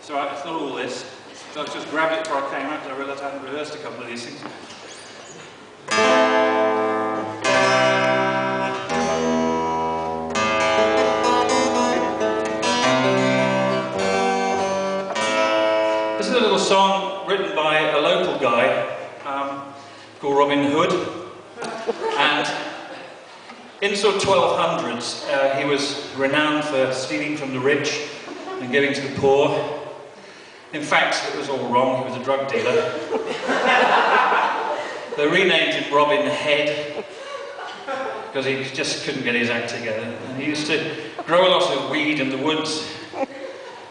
It's alright, it's not all this. So I just grabbed it before I came out because I realised I hadn't rehearsed a couple of these things. This is a little song written by a local guy called Robin Hood. And in sort of 1200s, he was renowned for stealing from the rich and giving to the poor. In fact, it was all wrong, he was a drug dealer. They renamed him Robin Head because he just couldn't get his act together. And he used to grow a lot of weed in the woods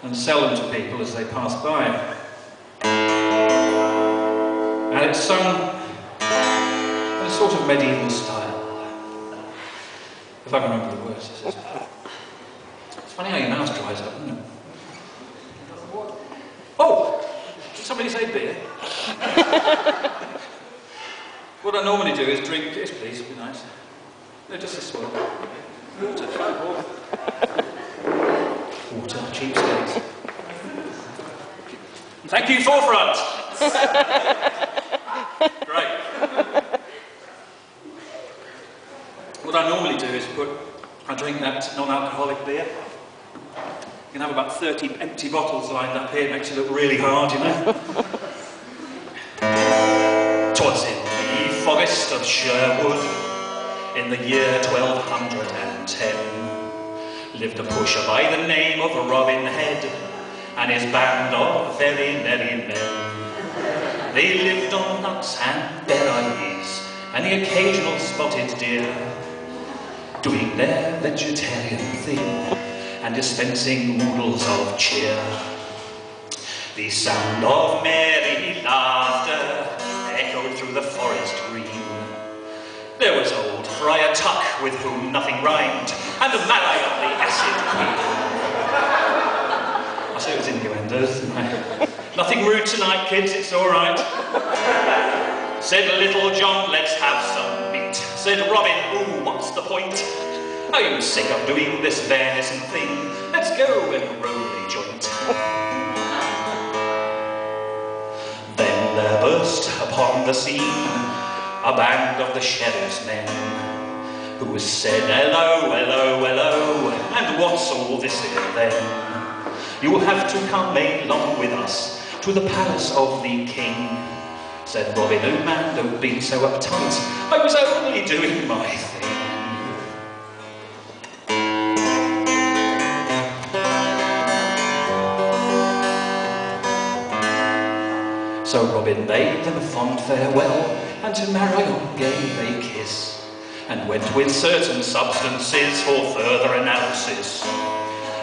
and sell them to people as they passed by. And it's sung in a sort of medieval style. If I can remember the words. It's funny how your mouth dries up, isn't it? Oh! Did somebody say beer? What I normally do is drink... Yes, please, be nice. No, just this one. Water. Water, cheapskates. Thank you, Forefront! Great. What I normally do is I drink that non-alcoholic beer. You can have about 30 empty bottles lined up here, it makes it look really hard, you know. 'Twas in the forest of Sherwood, in the year 1210, lived a pusher by the name of Robin Head, and his band of very merry men. They lived on nuts and berries, and the occasional spotted deer, doing their vegetarian thing, and dispensing oodles of cheer. The sound of merry laughter echoed through the forest green. There was old Friar Tuck, with whom nothing rhymed, and the Malay of the acid queen. I say it was innuendos, didn't I? Nothing rude tonight, kids, it's all right. Said Little John, let's have some meat. Said Robin, ooh, what's the point? Are you sick of doing this venison thing? Let's go and roll a joint. Then there burst upon the scene a band of the sheriff's men, who said, hello, hello, hello, and what's all this then? You'll have to come along with us to the palace of the king. Said Robin, oh man, don't be so uptight, I was only doing my thing. So Robin bade them a fond farewell, and to Marion gave a kiss, and went with certain substances for further analysis.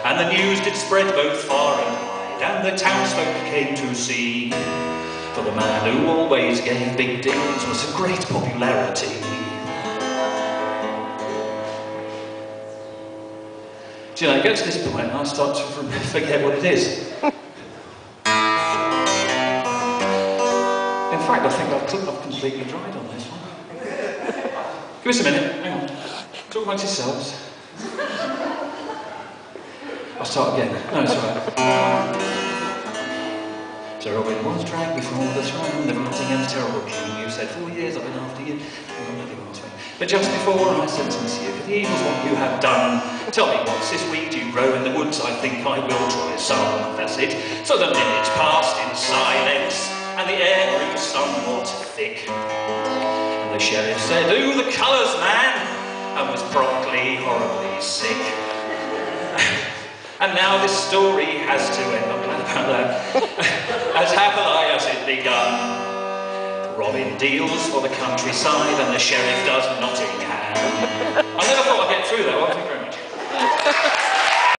And the news did spread both far and wide, and the townsfolk came to see, for the man who always gave big deals was of great popularity. Do you know, it gets to this point and I start to forget what it is. In fact, I think I've completely dried on this one. Give us a minute, hang on. Talk amongst yourselves. I'll start again. No, it's all right. So Robin was dragged before the throne of Nottingham's terrible king, who said, 4 years I've been after you. But just before I sentence you for the evils what you have done, tell me what's this weed you grow in the woods? I think I will try some. That's it. So the minutes passed in silence, and the air grew somewhat thick. And the sheriff said, ooh, the colours, man, and was promptly horribly sick. And now this story has to end, I'm glad about that, as happily as it begun. Robin deals for the countryside, and the sheriff does Nottingham. I never thought I'd get through that one.